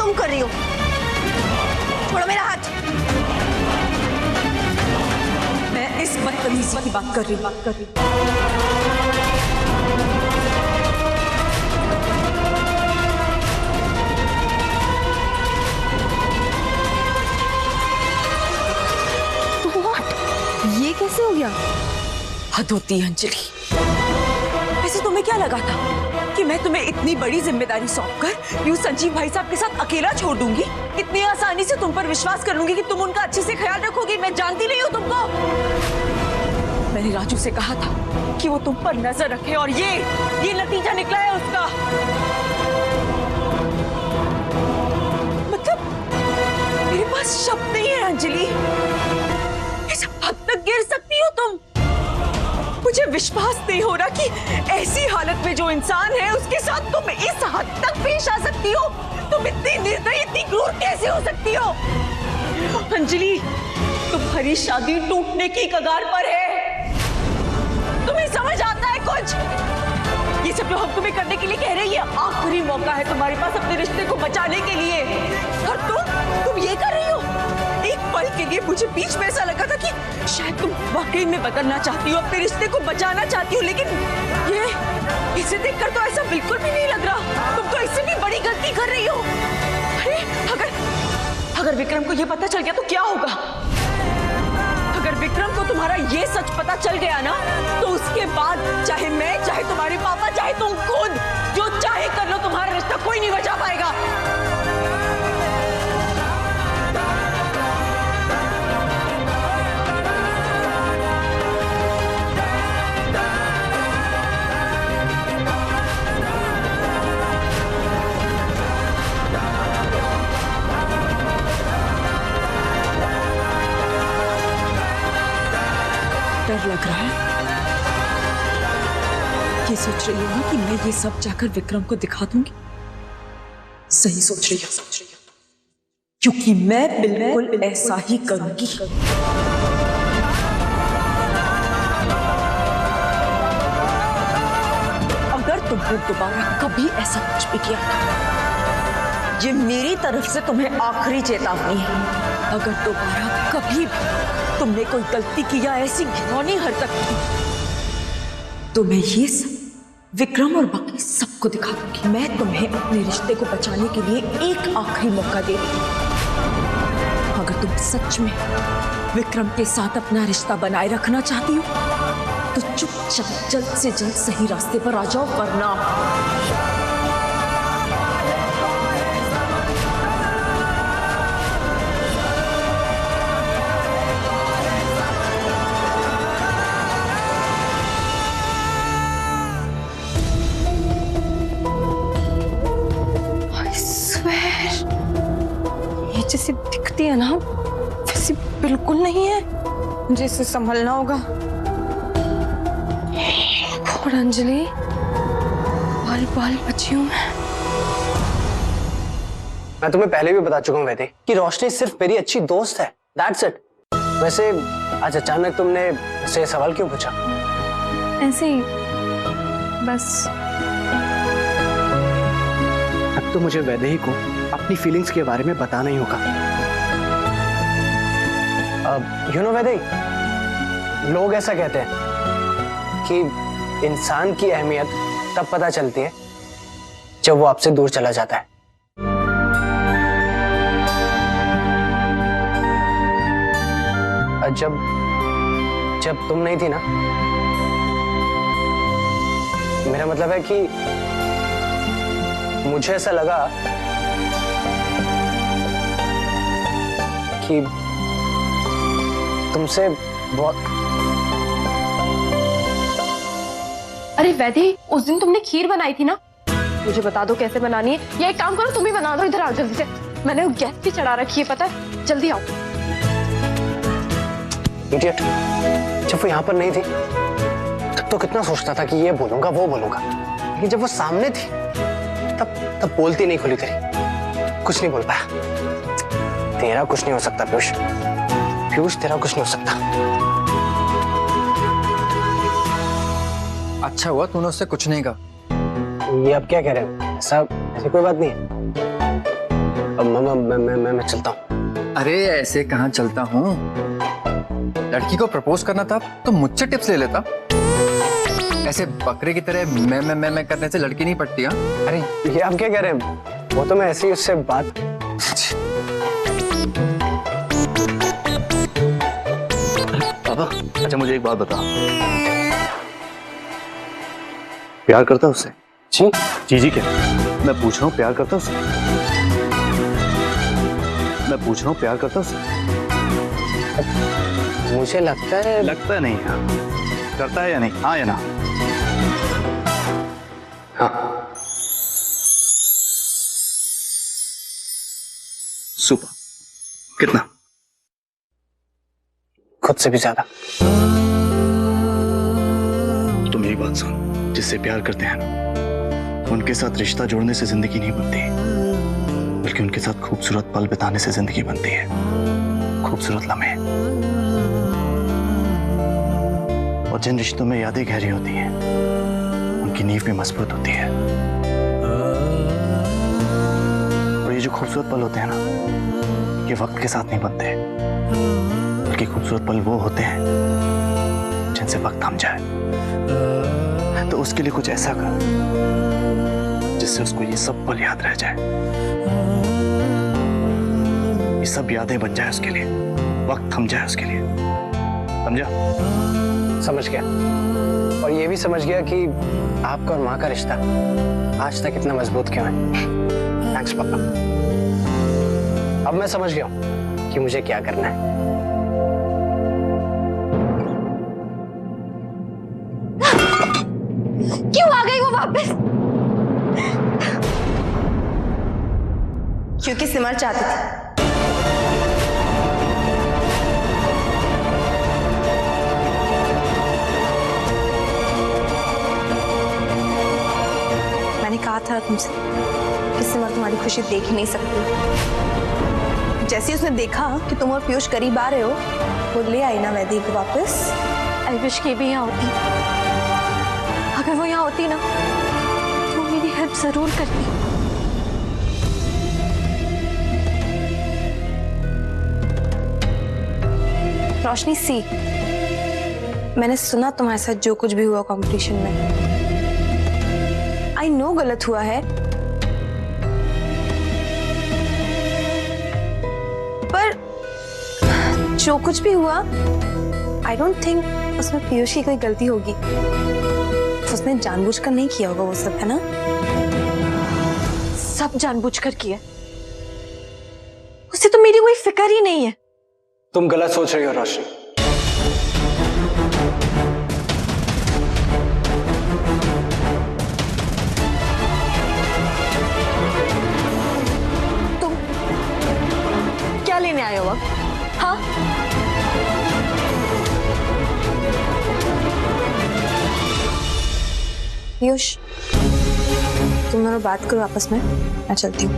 तुम कर रही हो? छोड़ो मेरा हाथ। मैं इस बदतमीजी की बात कर रही हूँ। ये कैसे हो गया? हद होती है अंजलि। वैसे तुम्हें क्या लगा था कि मैं तुम्हें इतनी बड़ी जिम्मेदारी सौंपकर यूं संजीव भाई साहब के साथ अकेला छोड़ दूंगी? इतनी आसानी से तुम पर विश्वास कर लूंगी कि तुम उनका अच्छे से ख्याल रखोगी? मैं जानती नहीं हूँ तुमको। मैंने राजू से कहा था कि वो तुम पर नजर रखे और ये नतीजा निकला है उसका। मतलब मेरे पास शब्द नहीं है अंजलि। इस हद तक गिर सकती हो तुम? मुझे विश्वास नहीं हो रहा कि ऐसी हालत में जो इंसान है उसके साथ तुम इस हद तक पेश आ सकती हो। तुम इतनी निर्दयी, इतनी क्रूर कैसे हो सकती हो? अंजलि, तुम्हारी शादी टूटने की कगार पर है। तुम्हें समझ आता है कुछ? ये सब जो हम तुम्हें करने के लिए कह रहे हैं, ये आखिरी मौका है तुम्हारे पास अपने रिश्ते को बचाने के लिए। और तुम ये कर रही हो। एक पल के लिए मुझे बीच में ऐसा लगा था कि शायद तुम वाकई में बदलना चाहती हो, अपने रिश्ते को बचाना चाहती हो, लेकिन इसे देखकर तो ऐसा बिल्कुल भी नहीं लग रहा। तुम तो इससे भी बड़ी गलती कर रही हो। अरे अगर विक्रम को ये पता चल गया तो क्या होगा? अगर विक्रम को तुम्हारा ये सच पता चल गया ना, तो उसके बाद चाहे मैं, चाहे तुम्हारे पापा, चाहे तुम खुद, जो चाहे कर लो, तुम्हारा रिश्ता कोई नहीं बचा पाएगा। डर लग रहा है। ये सोच रही हो कि मैं ये सब जाकर विक्रम को दिखा दूंगी? सही सोच रही हो, क्योंकि मैं बिल्कुल ऐसा ही करूंगी। अगर तुमने दोबारा कभी ऐसा कुछ भी किया, ये मेरी तरफ से तुम्हें आखिरी चेतावनी है। अगर दोबारा कभी भी तुमने कोई गलती की या ऐसी घिनौनी हरकत की, तो मैं ये सब विक्रम और बाकी सबको दिखा दूंगी। मैं तुम्हें अपने रिश्ते को बचाने के लिए एक आखिरी मौका दे रही हूं। अगर तुम सच में विक्रम के साथ अपना रिश्ता बनाए रखना चाहती हो, तो चुपचाप जल्द से जल्द सही रास्ते पर आ जाओ, वरना जैसी दिखती है ना, वैसी बिल्कुल नहीं है। मुझे इसे संभलना होगा। और अंजलि, बाल बाल बची हूँ मैं तुम्हें पहले भी बता चुका हूँ वैदे कि रोशनी सिर्फ मेरी अच्छी दोस्त है। That's it। वैसे आज अचानक तुमने मुझसे सवाल क्यों पूछा? ऐसे ही बस। अब तो मुझे वैदे ही को अपनी फीलिंग्स के बारे में बताना ही होगा। वैदे, लोग ऐसा कहते हैं कि इंसान की अहमियत तब पता चलती है जब वो आपसे दूर चला जाता है। जब तुम नहीं थी ना, मेरा मतलब है कि मुझे ऐसा लगा कि तुमसे बहुत। अरे वैदे, उस दिन तुमने खीर बनाई थी ना, मुझे बता दो कैसे बनानी है, या एक काम करो तुम ही बना दो। इधर आओ जल्दी से, मैंने वो गैस भी चढ़ा रखी है, पता है, जल्दी आओ। इडियट, जब वो यहाँ पर नहीं थी तब तो कितना सोचता था कि ये बोलूंगा वो बोलूंगा, लेकिन जब वो सामने थी तब बोलती नहीं खुली तेरी, कुछ नहीं बोल पाया। तेरा कुछ नहीं हो सकता पीयूष, पीयूष तेरा कुछ नहीं हो सकता। अच्छा हुआ तूने उससे कुछ नहीं कहा। ये अब क्या कह रहे हो? ऐसी कोई बात नहीं है। मामा मैं चलता हूँ। अरे ऐसे कहाँ चलता हूँ? लड़की को प्रपोज करना था तो मुझसे टिप्स ले लेता। ऐसे बकरे की तरह मैं करने से लड़की नहीं पटती। हाँ अरे ये आप क्या कह रहे हैं? वो तो मैं ऐसे ही उससे बात। पापा अच्छा मुझे एक बात बता, प्यार करता है उससे? जी जी जी क्या? मैं पूछ रहा हूँ प्यार करता है उससे? मैं पूछ रहा हूँ प्यार करता है उससे? मुझे लगता है लगता नहीं है। करता है या नहीं? हाँ या ना? हाँ। सुपर। कितना? खुद से भी ज्यादा। तुम एक बात सुन, जिससे प्यार करते हैं ना, उनके साथ रिश्ता जोड़ने से जिंदगी नहीं बनती, बल्कि उनके साथ खूबसूरत पल बिताने से जिंदगी बनती है। खूबसूरत लम्हे। और जिन रिश्तों में यादें गहरी होती हैं, उनकी नींव भी मजबूत होती है। और ये जो खूबसूरत पल होते हैं ना, ये वक्त के साथ नहीं बनते, बल्कि खूबसूरत पल वो होते हैं जिनसे वक्त थम जाए। तो उसके लिए कुछ ऐसा कर जिससे उसको ये सब पल याद रह जाए, ये सब यादें बन जाए उसके लिए, वक्त थम जाए उसके लिए। समझा? समझ गया। और ये भी समझ गया कि आपका और माँ का रिश्ता आज तक इतना मजबूत क्यों है। थैंक्स पापा। अब मैं समझ गया हूँ कि मुझे क्या करना है। क्यों आ गई वो वापस? क्योंकि सिमर चाहती थी। मैंने कहा था तुमसे कि सिमर तुम्हारी खुशी देख ही नहीं सकती। जैसे उसने देखा कि तुम और पीयूष करीब आ रहे हो, वो ले आई ना वैदेही को वापस। आई विश की भी यहाँ होती। अगर वो यहाँ होती ना तो मेरी हेल्प जरूर करती। रोशनी सी, मैंने सुना तुम्हारे साथ जो कुछ भी हुआ कंपटीशन में। आई नो गलत हुआ है, पर जो कुछ भी हुआ आई डोंट थिंक उसमें पीयूष की कोई गलती होगी। उसने जानबूझकर नहीं किया होगा वो सब, है ना? सब जानबूझकर किया। उसे तो मेरी कोई फिक्र ही नहीं है। तुम गलत सोच रही हो रोशनी। तुम क्या लेने आए हो अब? हाँ, पीयूष तुम दोनों बात करो आपस में, मैं चलती हूँ।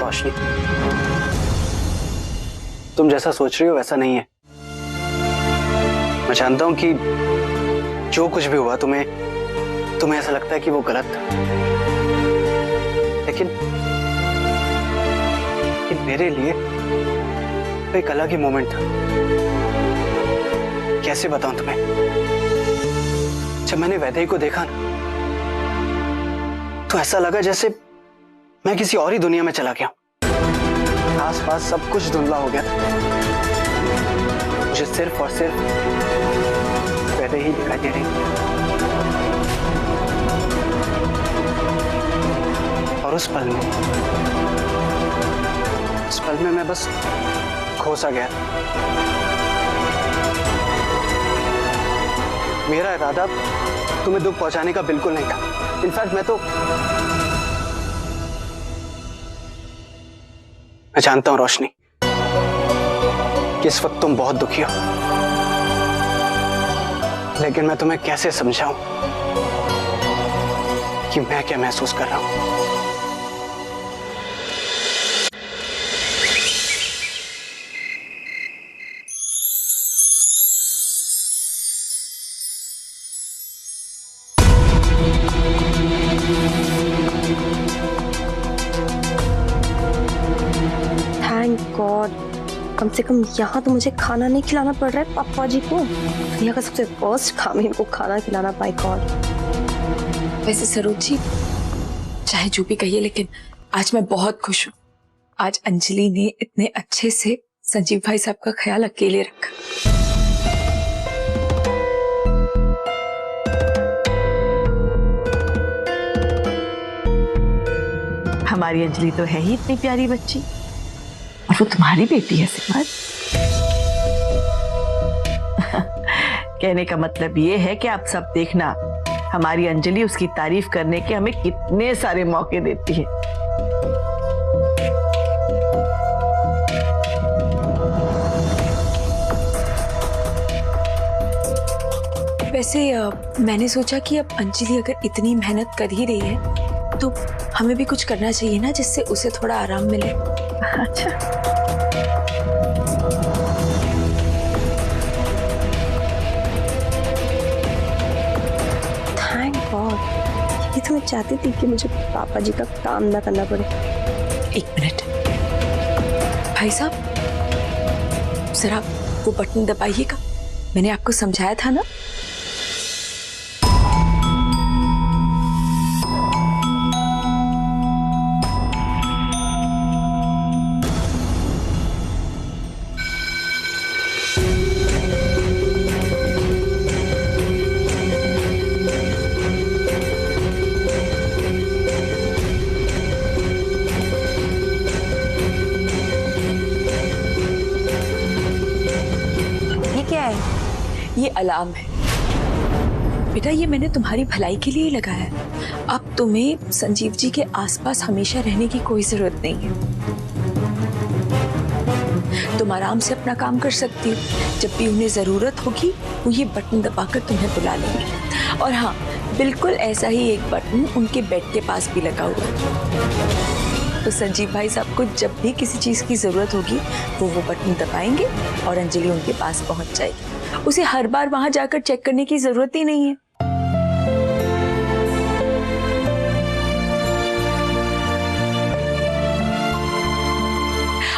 रोशनी, तुम जैसा सोच रही हो वैसा नहीं है। मैं जानता हूं कि जो कुछ भी हुआ तुम्हें ऐसा लगता है कि वो गलत था, लेकिन मेरे लिए तो एक अलग ही मोमेंट था। कैसे बताऊं तुम्हें? जब मैंने वैदेही को देखा ना, तो ऐसा लगा जैसे मैं किसी और ही दुनिया में चला गया। आसपास सब कुछ धुंधला हो गया था। मुझे सिर्फ और सिर्फ वैदेही ही दिखाई दे रही। और उस पल में मैं बस खो सा गया। मेरा इरादा तुम्हें दुख पहुंचाने का बिल्कुल नहीं था। इनफैक्ट मैं जानता हूं रोशनी कि इस वक्त तुम बहुत दुखी हो, लेकिन मैं तुम्हें कैसे समझाऊं कि मैं क्या महसूस कर रहा हूं। कम से कम यहाँ तो मुझे खाना नहीं खिलाना पड़ रहा है पापा जी को। यहाँ का सबसे फर्स्ट काम है इनको खाना खिलाना। By God. वैसे सरोज जी, चाहे जो भी कहिए, लेकिन आज मैं बहुत खुश हूँ। आज अंजलि ने इतने अच्छे से संजीव भाई साहब का ख्याल अकेले रखा। हमारी अंजलि तो है ही इतनी प्यारी बच्ची, और वो तुम्हारी बेटी है सिमर। कहने का मतलब ये है कि आप सब देखना, हमारी अंजलि उसकी तारीफ करने के हमें कितने सारे मौके देती है। वैसे मैंने सोचा कि अब अंजलि अगर इतनी मेहनत कर ही रही है तो हमें भी कुछ करना चाहिए ना, जिससे उसे थोड़ा आराम मिले। अच्छा, थैंक गॉड। ये तो मैं चाहती थी कि मुझे पापा जी का काम ना करना पड़े। एक मिनट भाई साहब, जरा वो बटन दबाइएगा, मैंने आपको समझाया था ना। ये अलार्म है बेटा, ये मैंने तुम्हारी भलाई के लिए ही लगाया है। अब तुम्हें संजीव जी के आसपास हमेशा रहने की कोई जरूरत नहीं है। तुम आराम से अपना काम कर सकती हो। जब भी उन्हें जरूरत होगी वो ये बटन दबाकर तुम्हें बुला लेंगे। और हाँ, बिल्कुल ऐसा ही एक बटन उनके बेड के पास भी लगा हुआ है। तो संजीव भाई साहब को जब भी किसी चीज की जरूरत होगी वो बटन दबाएंगे और अंजलि उनके पास पहुंच जाएगी। उसे हर बार वहां जाकर चेक करने की जरूरत ही नहीं है।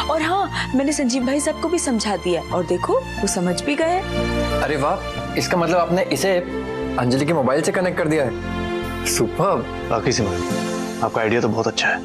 और हाँ, मैंने संजीव भाई साहब को भी समझा दिया और देखो वो समझ भी गए। अरे वाह, इसका मतलब आपने इसे अंजलि के मोबाइल से कनेक्ट कर दिया है। सुपर्ब। बाकी सिमर, आपका आइडिया तो बहुत अच्छा है,